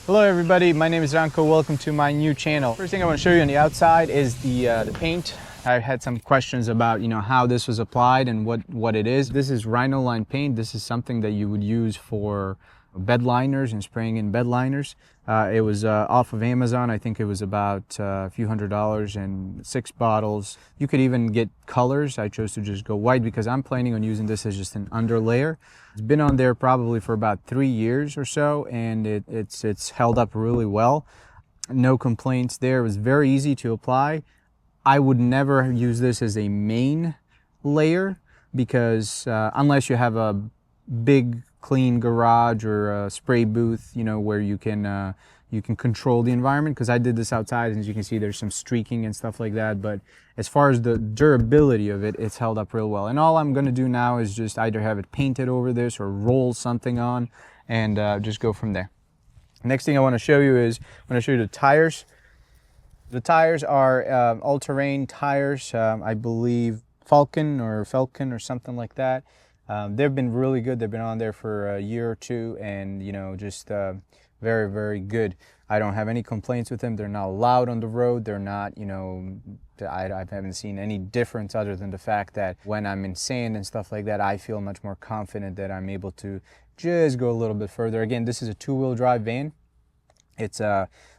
Hello everybody, my name is Ranko. Welcome to my new channel. First thing I want to show you on the outside is the paint. I had some questions about how this was applied and what it is. This is Rhino-Line paint. This is something that you would use for bed liners and spraying in bed liners. It was off of Amazon. I think it was about a few $100s and 6 bottles. You could even get colors. I chose to just go white because I'm planning on using this as just an underlayer. It's been on there probably for about 3 years or so, and it's held up really well. No complaints there. It was very easy to apply. I would never use this as a main layer because unless you have a big clean garage or a spray booth, where you can control the environment, because I did this outside and as you can see there's some streaking and stuff like that, but as far as the durability of it, it's held up real well. And all I'm going to do now is just either have it painted over this or roll something on and just go from there. Next thing I want to show you is I'm going to show you the tires. The tires are all-terrain tires, I believe Falcon or something like that. They've been really good. They've been on there for a year or two, and just very, very good. I don't have any complaints with them. They're not loud on the road. They're not, I haven't seen any difference other than the fact that when I'm in sand and stuff like that, I feel much more confident that I'm able to just go a little bit further. Again, this is a two-wheel drive van. It's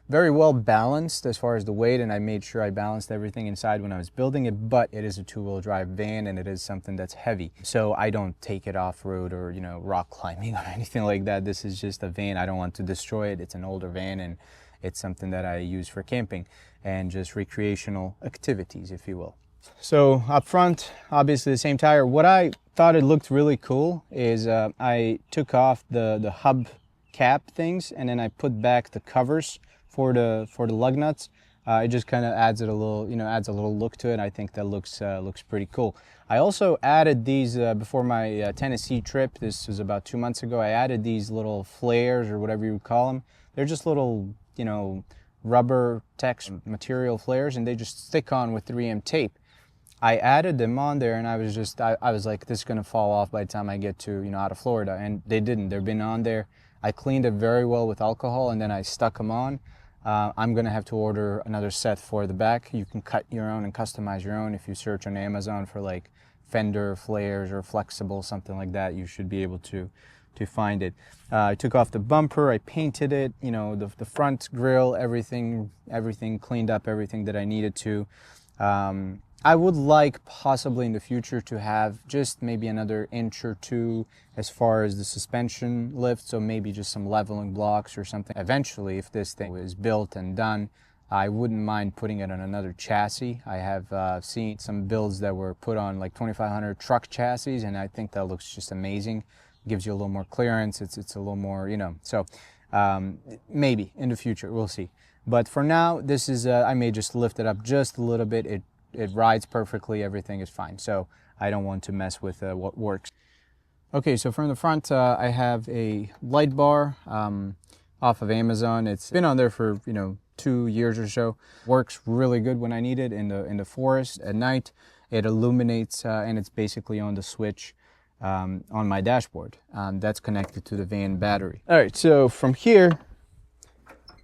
very well balanced as far as the weight, and I made sure I balanced everything inside when I was building it, but it is a two-wheel drive van and it is something that's heavy. So I don't take it off-road or, rock climbing or anything like that. This is just a van. I don't want to destroy it. It's an older van and it's something that I use for camping and just recreational activities, if you will. So up front, obviously the same tire. What I thought it looked really cool is I took off the hub cap things and then I put back the covers for the lug nuts. It just kind of adds it a little, adds a little look to it. I think that looks pretty cool. I also added these before my Tennessee trip. This was about 2 months ago. I added these little flares or whatever you would call them. They're just little, rubber text material flares, and they just stick on with 3M tape. I added them on there, and I was like, this is gonna fall off by the time I get to out of Florida, and they didn't. They've been on there. I cleaned it very well with alcohol, and then I stuck them on. I'm going to have to order another set for the back. You can cut your own and customize your own. If you search on Amazon for like fender flares or flexible, something like that, you should be able to find it. I took off the bumper, I painted it, the front grille, everything cleaned up, everything that I needed to. I would like possibly in the future to have just maybe another inch or two as far as the suspension lift, so maybe just some leveling blocks or something. Eventually, if this thing is built and done, I wouldn't mind putting it on another chassis. I have seen some builds that were put on like 2500 truck chassis, and I think that looks just amazing. Gives you a little more clearance, it's a little more, so maybe in the future, we'll see. But for now, this is, I may just lift it up just a little bit. It rides perfectly, everything is fine. So I don't want to mess with what works. Okay, so from the front, I have a light bar off of Amazon. It's been on there for 2 years or so. Works really good when I need it in the forest at night. It illuminates and it's basically on the switch on my dashboard. That's connected to the van battery. All right, so from here,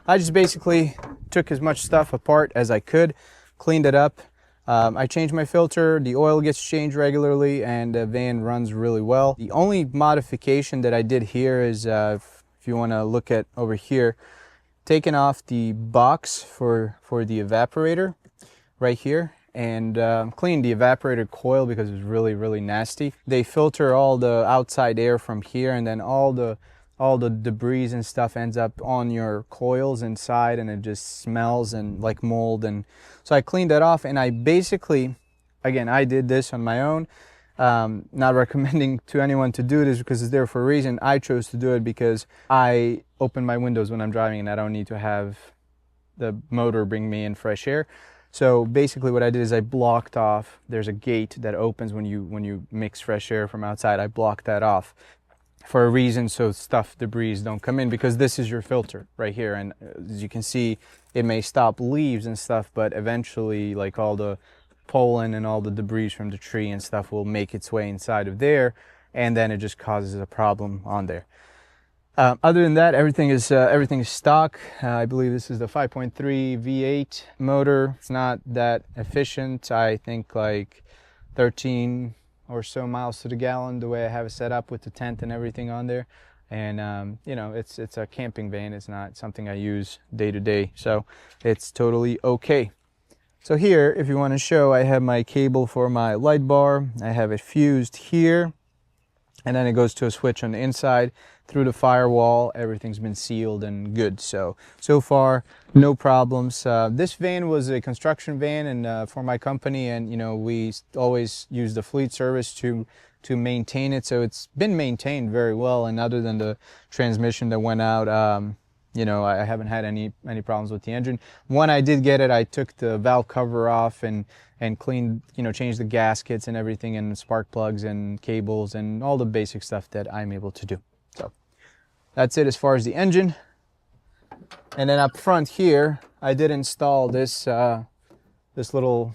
I just basically took as much stuff apart as I could, cleaned it up. I changed my filter, the oil gets changed regularly, and the van runs really well. The only modification that I did here is, if you want to look at over here, taking off the box for the evaporator right here, and cleaned the evaporator coil because it was really, really nasty. They filter all the outside air from here, and then all the debris and stuff ends up on your coils inside, and it just smells and like mold. And so I cleaned that off, and I basically, again, I did this on my own. Not recommending to anyone to do this because it's there for a reason. I chose to do it because I open my windows when I'm driving and I don't need to have the motor bring me in fresh air. So basically what I did is I blocked off, there's a gate that opens when you mix fresh air from outside. I blocked that off for a reason, so debris don't come in, because this is your filter right here, and as you can see, it may stop leaves and stuff, but eventually like all the pollen and all the debris from the tree and stuff will make its way inside of there, and then it just causes a problem on there. Other than that, everything is stock. I believe this is the 5.3 V8 motor. It's not that efficient. I think like 13 or so miles to the gallon the way I have it set up with the tent and everything on there. And you know, it's a camping van. It's not something I use day to day, so it's totally okay. So here, if you want to show, I have my cable for my light bar. I have it fused here, and then it goes to a switch on the inside through the firewall. Everything's been sealed and good. So far, no problems. This van was a construction van and for my company, and you know, we always use the fleet service to maintain it. So it's been maintained very well. And other than the transmission that went out, you know, I haven't had any problems with the engine. When I did get it, I took the valve cover off and cleaned, you know, changed the gaskets and everything, and spark plugs and cables and all the basic stuff that I'm able to do. So that's it as far as the engine. And then up front here, I did install this this little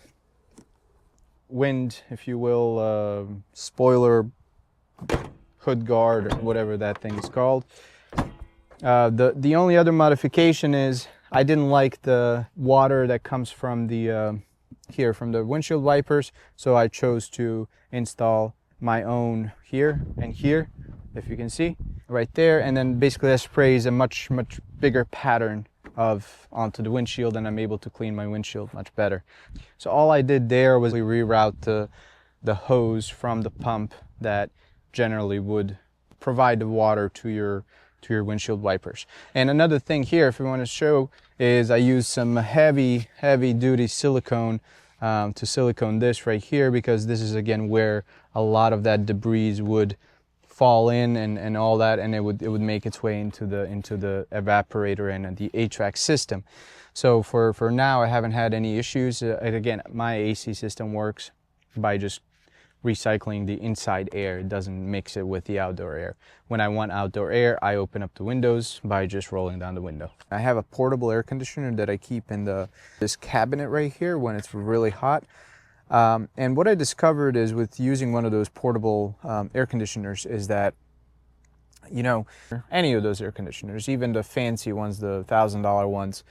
wind, if you will, spoiler hood guard or whatever that thing is called. The only other modification is I didn't like the water that comes from the here from the windshield wipers, so I chose to install my own here and here, if you can see right there, and then basically that sprays a much bigger pattern of onto the windshield, and I'm able to clean my windshield much better. So all I did there was reroute the hose from the pump that generally would provide the water to your windshield wipers. And another thing here, if we want to show, is I use some heavy duty silicone to silicone this right here, because this is again where a lot of that debris would fall in and all that, and it would make its way into the evaporator and the HVAC system. So for now, I haven't had any issues. And again, my AC system works by just recycling the inside air. It doesn't mix it with the outdoor air. When I want outdoor air, I open up the windows by just rolling down the window. I have a portable air conditioner that I keep in this cabinet right here when it's really hot. And what I discovered is with using one of those portable air conditioners is that, you know, any of those air conditioners, even the fancy ones, the $1,000 ones,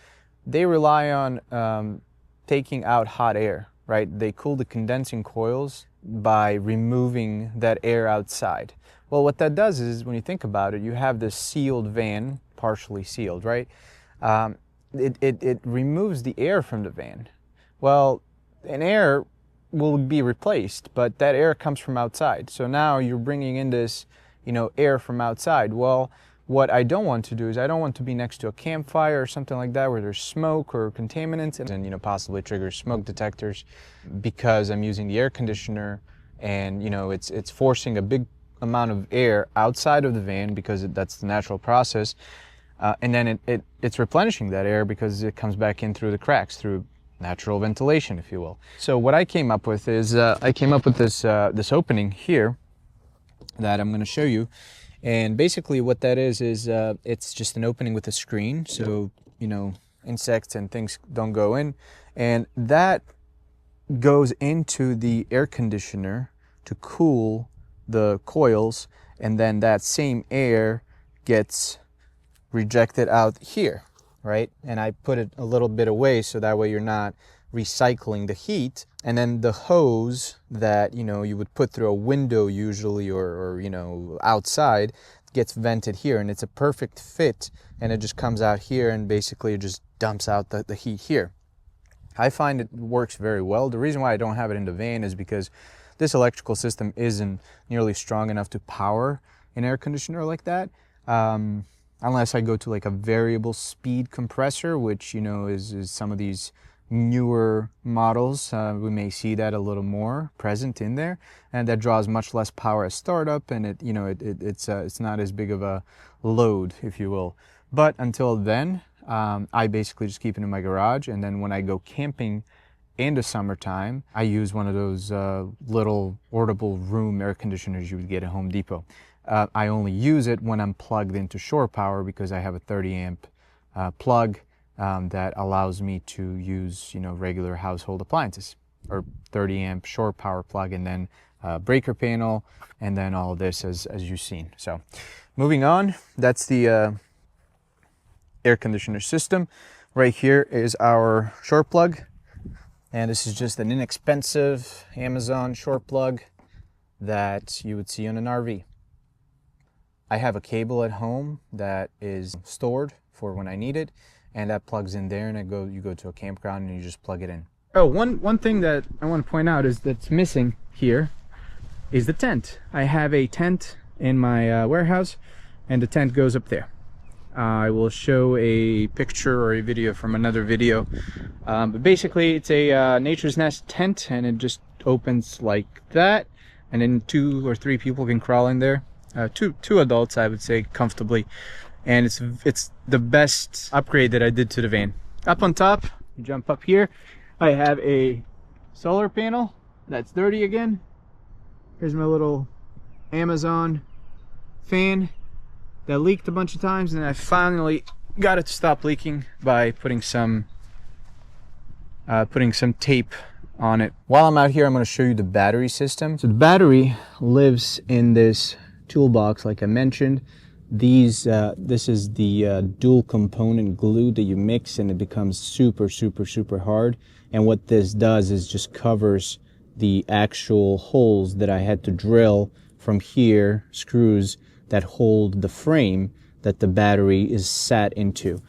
they rely on taking out hot air, right? They cool the condensing coils by removing that air outside. Well, what that does is, when you think about it, you have this sealed van, partially sealed, right? It removes the air from the van. Well, an air will be replaced, but that air comes from outside. So now you're bringing in this, you know, air from outside. Well, what I don't want to do is I don't want to be next to a campfire or something like that where there's smoke or contaminants and you know, possibly trigger smoke detectors, because I'm using the air conditioner and, you know, it's forcing a big amount of air outside of the van because that's the natural process. And then it's replenishing that air because it comes back in through the cracks, through natural ventilation, if you will. So what I came up with is I came up with this opening here that I'm going to show you. And basically what that is it's just an opening with a screen, so, you know, insects and things don't go in. And that goes into the air conditioner to cool the coils, and then that same air gets rejected out here, right? And I put it a little bit away so that way you're not recycling the heat. And then the hose that, you know, you would put through a window usually or you know, outside, gets vented here, and it's a perfect fit, and it just comes out here and basically it just dumps out the heat here. I find it works very well. The reason why I don't have it in the van is because this electrical system isn't nearly strong enough to power an air conditioner like that. Unless I go to like a variable speed compressor, which, you know, is some of these newer models. We may see that a little more present in there, and that draws much less power at startup, and it's not as big of a load, if you will. But until then, I basically just keep it in my garage, and then when I go camping in the summertime, I use one of those little portable room air conditioners you would get at Home Depot. I only use it when I'm plugged into shore power because I have a 30 amp plug that allows me to use, you know, regular household appliances, or 30 amp shore power plug, and then breaker panel, and then all of this as you've seen. So moving on, that's the air conditioner system. Right here is our short plug, and this is just an inexpensive Amazon short plug that you would see on an RV. I have a cable at home that is stored for when I need it, and that plugs in there, and you go to a campground and you just plug it in. Oh, one thing that I want to point out is that's missing here is the tent. I have a tent in my warehouse, and the tent goes up there. I will show a picture or a video from another video, but basically it's a Nature's Nest tent, and it just opens like that, and then 2 or 3 people can crawl in there. Two adults, I would say, comfortably, and it's the best upgrade that I did to the van. Up on top, you jump up here, I have a solar panel that's dirty again. Here's my little Amazon fan that leaked a bunch of times, and I finally got it to stop leaking by putting some tape on it. While I'm out here, I'm going to show you the battery system. So the battery lives in this toolbox, like I mentioned. This is the dual component glue that you mix, and it becomes super hard. And what this does is just covers the actual holes that I had to drill from here, screws that hold the frame that the battery is sat into.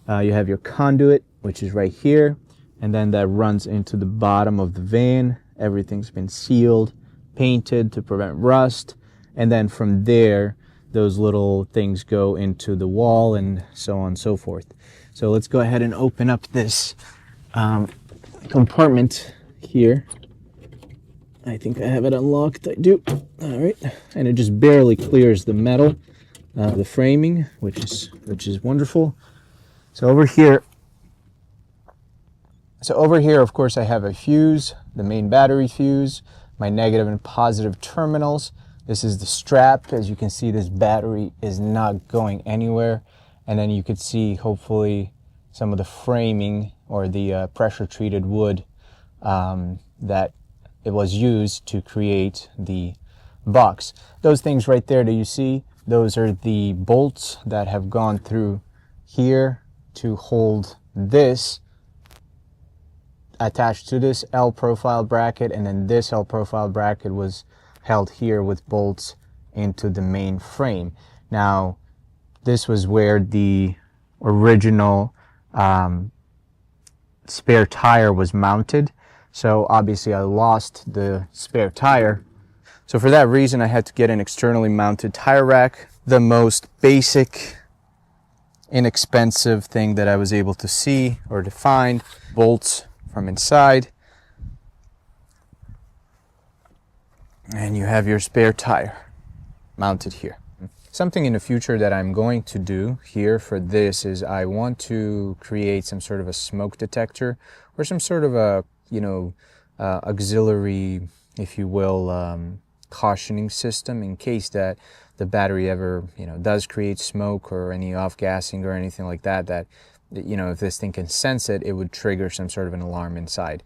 You have your conduit, which is right here, and then that runs into the bottom of the van. Everything's been sealed, painted to prevent rust, and then from there those little things go into the wall and so on and so forth. So let's go ahead and open up this compartment here. I think I have it unlocked. I do. All right, and it just barely clears the metal, the framing, which is wonderful. So over here, of course, I have a fuse, the main battery fuse, my negative and positive terminals. This is the strap. As you can see, this battery is not going anywhere. And then you could see, hopefully, some of the framing or the pressure treated wood that it was used to create the box. Those things right there that you see, those are the bolts that have gone through here to hold this attached to this L profile bracket, and then this L profile bracket was held here with bolts into the main frame. Now, this was where the original spare tire was mounted. So obviously I lost the spare tire. So for that reason, I had to get an externally mounted tire rack. The most basic, inexpensive thing that I was able to see or to find. Bolts from inside. And you have your spare tire mounted here. Something in the future that I'm going to do here for this is I want to create some sort of a smoke detector or some sort of a, auxiliary, if you will, cautioning system in case that the battery ever, does create smoke or any off-gassing or anything like that, if this thing can sense it, it would trigger some sort of an alarm inside.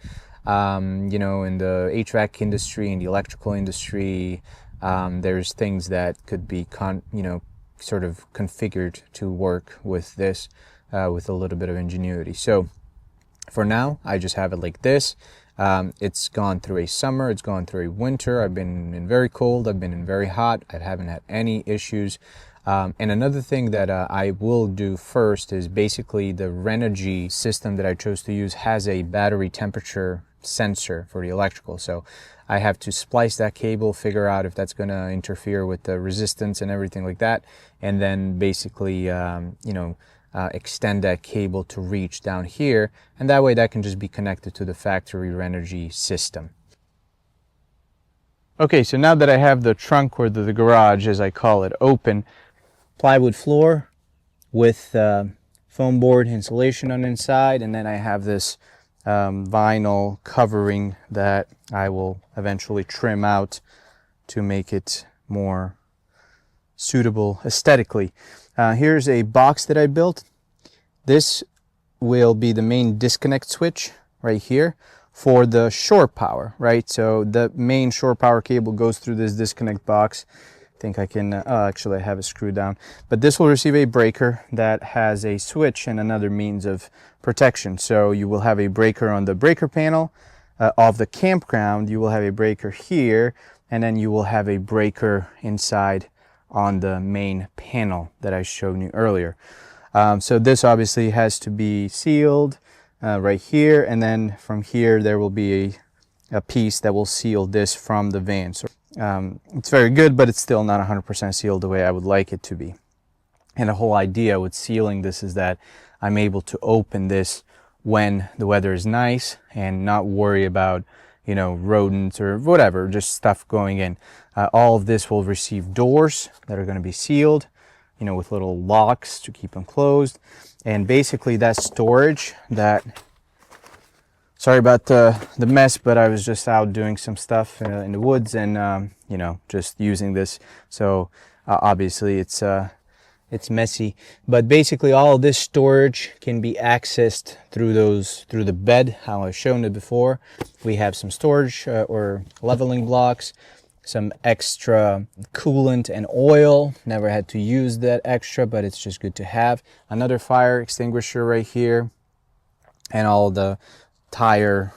In the HVAC industry, in the electrical industry, there's things that could be sort of configured to work with this with a little bit of ingenuity. So for now, I just have it like this. It's gone through a summer, it's gone through a winter. I've been in very cold, I've been in very hot. I haven't had any issues. And another thing that I will do first is basically the Renogy system that I chose to use has a battery temperature sensor for the electrical. So I have to splice that cable, figure out if that's going to interfere with the resistance and everything like that, and then basically extend that cable to reach down here, and that way that can just be connected to the factory Renogy system. Okay, so now that I have the trunk, or the garage as I call it, open, plywood floor with foam board insulation on the inside, and then I have this vinyl covering that I will eventually trim out to make it more suitable aesthetically. Here's a box that I built. This will be the main disconnect switch right here for the shore power, right? So the main shore power cable goes through this disconnect box. I think I can, actually I have it screwed down, but this will receive a breaker that has a switch and another means of protection. So you will have a breaker on the breaker panel of the campground, you will have a breaker here, and then you will have a breaker inside on the main panel that I showed you earlier. So this obviously has to be sealed right here, and then from here there will be a piece that will seal this from the van. So it's very good, but it's still not 100% sealed the way I would like it to be. And the whole idea with sealing this is that I'm able to open this when the weather is nice and not worry about, you know, rodents or whatever, just stuff going in. All of this will receive doors that are going to be sealed, you know, with little locks to keep them closed. And basically that storage that, sorry about the mess, but I was just out doing some stuff in the woods and, you know, just using this. So obviously it's messy, but basically all of this storage can be accessed through the bed, how I've shown it before. We have some storage or leveling blocks, some extra coolant and oil. Never had to use that extra, but it's just good to have. Another fire extinguisher right here, and all the tire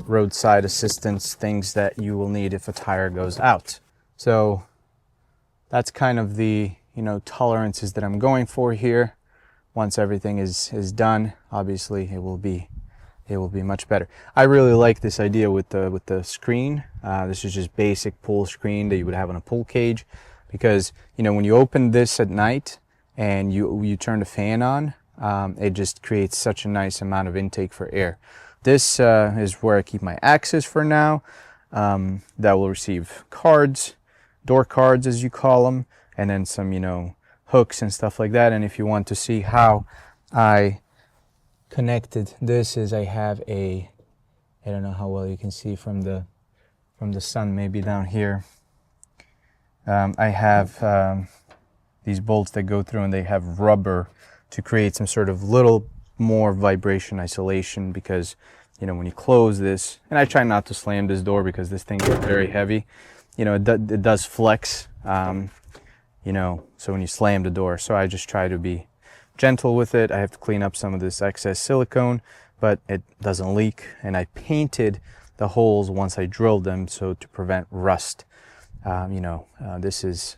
roadside assistance things that you will need if a tire goes out. So that's kind of the, you know, tolerances that I'm going for here. Once everything is done, obviously it will be much better. I really like this idea with the screen. This is just basic pool screen that you would have on a pool cage, because, you know, when you open this at night and you turn the fan on, it just creates such a nice amount of intake for air. This is where I keep my axes for now. That will receive cards, door cards as you call them, and then some, you know, hooks and stuff like that. And if you want to see how I connected this, is I have I don't know how well you can see from the sun, maybe down here. I have these bolts that go through, and they have rubber to create some sort of little more vibration isolation, because, you know, when you close this, and I try not to slam this door because this thing is very heavy, you know, it does flex, you know, so when you slam the door. So I just try to be gentle with it. I have to clean up some of this excess silicone, but it doesn't leak. And I painted the holes once I drilled them, so to prevent rust. You know, this is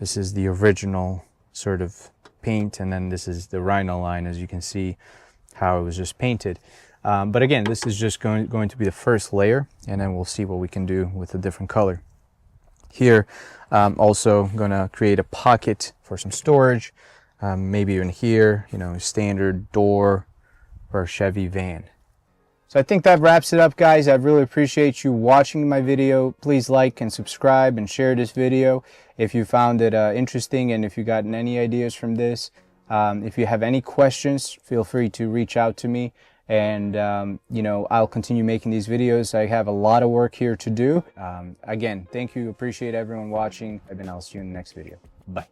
the original sort of paint, and then this is the Rhino line, as you can see how it was just painted. But again, this is just going to be the first layer, and then we'll see what we can do with a different color. Here, also going to create a pocket for some storage, maybe even here, you know, standard door for a Chevy van. So I think that wraps it up, guys. I really appreciate you watching my video. Please like and subscribe and share this video if you found it interesting, and if you gotten any ideas from this. If you have any questions, feel free to reach out to me, and you know, I'll continue making these videos. I have a lot of work here to do. Again, thank you. Appreciate everyone watching, and I'll see you in the next video. Bye.